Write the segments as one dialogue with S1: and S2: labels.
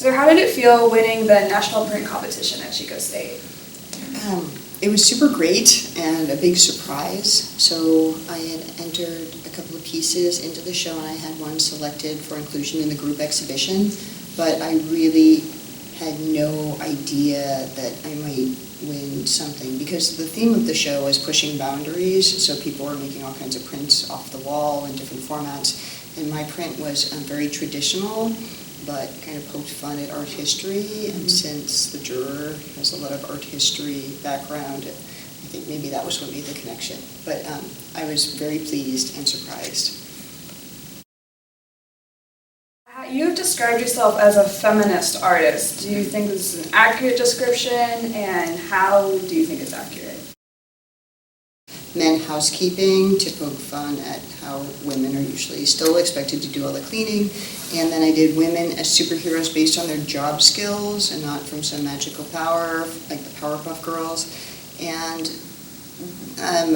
S1: So how did it feel winning the national print competition at Chico State?
S2: It was super great and a big surprise. So I had entered a couple of pieces into the show, and I had one selected for inclusion in the group exhibition, but I really had no idea that I might win something, because the theme of the show was pushing boundaries, so people were making all kinds of prints off the wall in different formats, and my print was very traditional, but kind of poked fun at art history, and since the juror has a lot of art history background, I think maybe that was what made the connection. But I was very pleased and surprised.
S1: You've described yourself as a feminist artist. Do you think this is an accurate description, and how do you think it's accurate?
S2: Men housekeeping to poke fun at how women are usually still expected to do all the cleaning. And then I did women as superheroes based on their job skills and not from some magical power like the Powerpuff Girls. And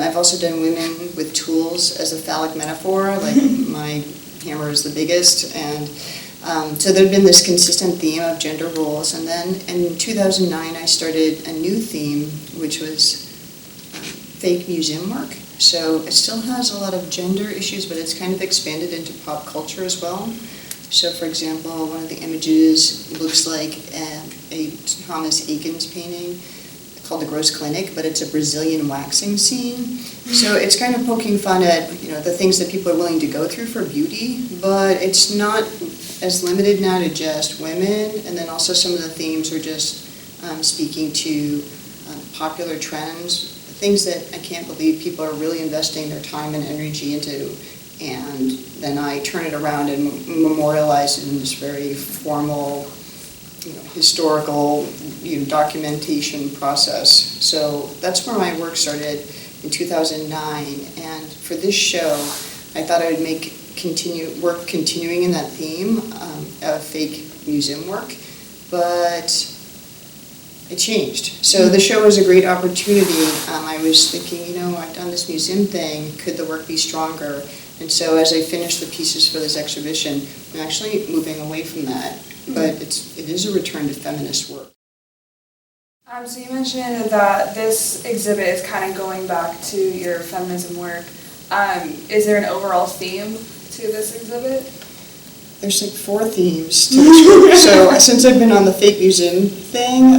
S2: I've also done women with tools as a phallic metaphor, like my hammer is the biggest. And so there'd been this consistent theme of gender roles. And then in 2009 I started a new theme, which was fake museum work. So it still has a lot of gender issues, but it's kind of expanded into pop culture as well. So for example, one of the images looks like a Thomas Eakins painting called The Gross Clinic, but it's a Brazilian waxing scene. So it's kind of poking fun at, the things that people are willing to go through for beauty, but it's not as limited now to just women, and then also some of the themes are just speaking to popular trends, things that I can't believe people are really investing their time and energy into, and then I turn it around and memorialize it in this very formal, historical, documentation process. So that's where my work started in 2009, and for this show, I thought I would make continuing in that theme of fake museum work, but it changed. So the show was a great opportunity. I was thinking, I've done this museum thing, could the work be stronger? And so as I finished the pieces for this exhibition, I'm actually moving away from that, but it is a return to feminist work.
S1: So you mentioned that this exhibit is kind of going back to your feminism work. Is there an overall theme to this exhibit?
S2: There's like 4 themes to this work. So since I've been on the fake museum thing,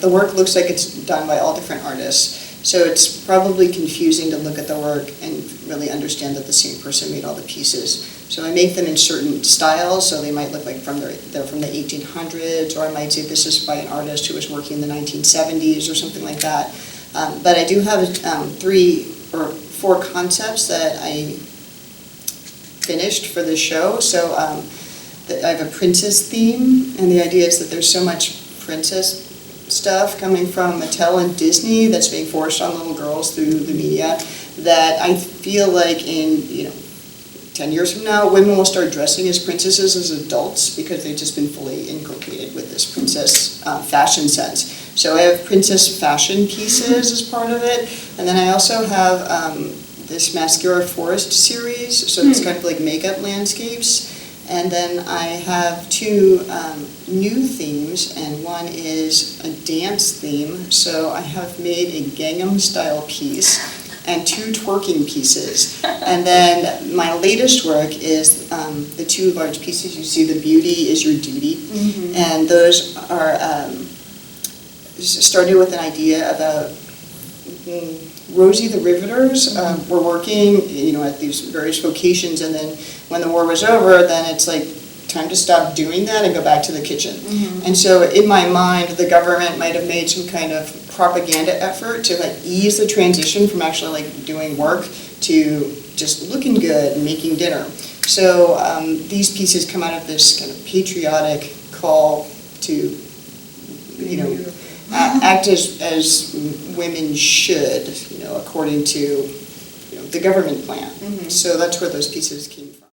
S2: the work looks like it's done by all different artists. So it's probably confusing to look at the work and really understand that the same person made all the pieces. So I make them in certain styles, so they might look like they're from the 1800s, or I might say this is by an artist who was working in the 1970s or something like that. But I do have 3 or 4 concepts that I finished for this show. So I have a princess theme, and the idea is that there's so much princess stuff coming from Mattel and Disney that's being forced on little girls through the media, that I feel like in 10 years from now, women will start dressing as princesses as adults because they've just been fully inculcated with this princess fashion sense. So I have princess fashion pieces as part of it, and then I also have this mascara forest series, so it's kind of like makeup landscapes. And then I have 2 new themes, and one is a dance theme. So I have made a Gangnam style piece and 2 twerking pieces. And then my latest work is the 2 large pieces you see, The Beauty is Your Duty. Mm-hmm. And those are started with an idea about Rosie the Riveters were working, at these various vocations, and then when the war was over, then it's like time to stop doing that and go back to the kitchen. Mm-hmm. And so in my mind, the government might have made some kind of propaganda effort to ease the transition from actually doing work to just looking good and making dinner. So these pieces come out of this kind of patriotic call to, act as women should, according to the government plan. Mm-hmm. So that's where those pieces came from.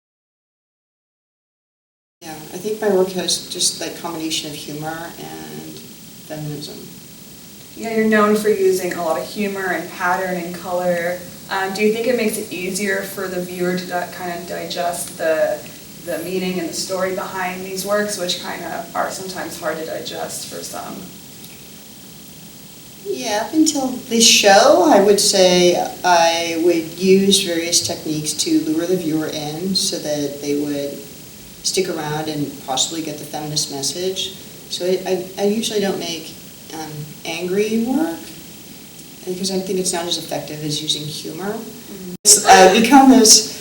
S2: Yeah, I think my work has just that combination of humor and feminism.
S1: Yeah, you're known for using a lot of humor and pattern and color. Do you think it makes it easier for the viewer to kind of digest the the meaning and the story behind these works, which kind of are sometimes hard to digest for some.
S2: Yeah, up until this show, I would say I would use various techniques to lure the viewer in so that they would stick around and possibly get the feminist message. So I usually don't make angry work because I think it's not as effective as using humor.
S1: Mm-hmm.
S2: It's become this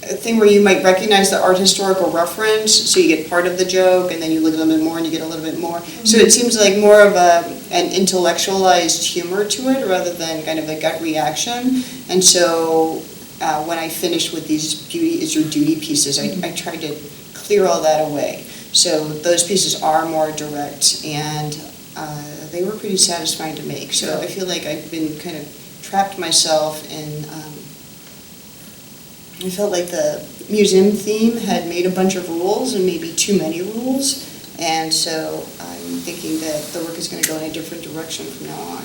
S2: a thing where you might recognize the art historical reference, so you get part of the joke, and then you look a little bit more and you get a little bit more. Mm-hmm. So it seems like more of an intellectualized humor to it rather than kind of a gut reaction. And so when I finished with these beauty is your duty pieces, I tried to clear all that away. So those pieces are more direct, and they were pretty satisfying to make. So I feel like I've been kind of trapped myself in, I felt like the museum theme had made a bunch of rules and maybe too many rules, and so I'm thinking that the work is going to go in a different direction from now on.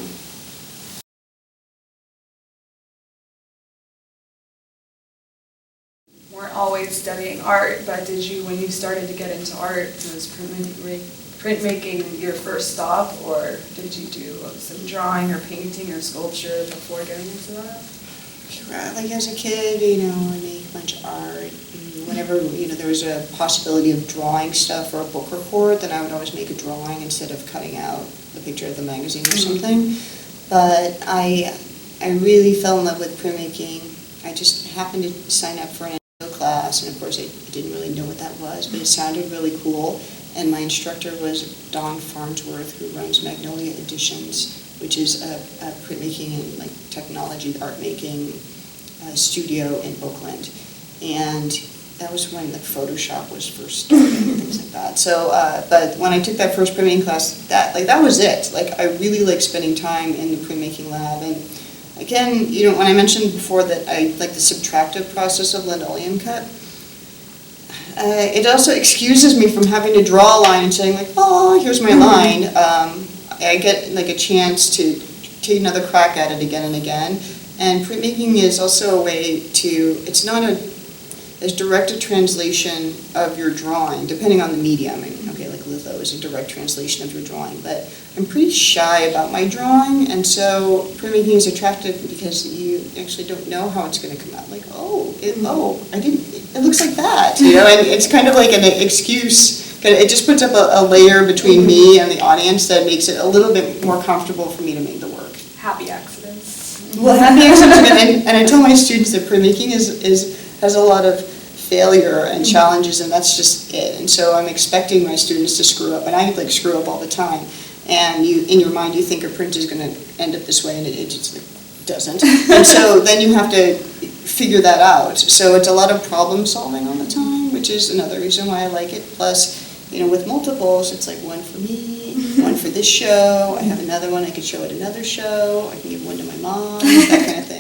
S1: Weren't always studying art, but did you, when you started to get into art, was printmaking your first stop, or did you do some drawing or painting or sculpture before getting into that?
S2: Like as a kid, I made a bunch of art. Whenever, there was a possibility of drawing stuff for a book report, then I would always make a drawing instead of cutting out the picture of the magazine or something. But I really fell in love with printmaking. I just happened to sign up for an class, and of course I didn't really know what that was, but it sounded really cool. And my instructor was Dawn Farnsworth, who runs Magnolia Editions, which is a printmaking and like technology art making studio in Oakland. And that was when the Photoshop was first starting and things like that. So, but when I took that first printmaking class, that was it. Like I really like spending time in the printmaking lab. And again, when I mentioned before that I like the subtractive process of linoleum cut, it also excuses me from having to draw a line and saying like, oh, here's my line. I get like a chance to take another crack at it again and again. And printmaking is also a way to, it's not as direct a translation of your drawing, depending on the medium. Like litho is a direct translation of your drawing, but I'm pretty shy about my drawing, and so printmaking is attractive because you actually don't know how it's going to come out. Like, it looks like that, and it's kind of like an excuse. It just puts up a layer between me and the audience that makes it a little bit more comfortable for me to make the work.
S1: Happy accidents.
S2: Well, happy accidents, and I tell my students that printmaking has a lot of failure and challenges, and that's just it. And so I'm expecting my students to screw up, and I screw up all the time. And in your mind, you think a print is going to end up this way, and it just doesn't. And so then you have to figure that out. So it's a lot of problem solving all the time, which is another reason why I like it. Plus, with multiples, it's like one for me, one for this show. I have another one I could show at another show. I can give one to my mom, that kind of thing.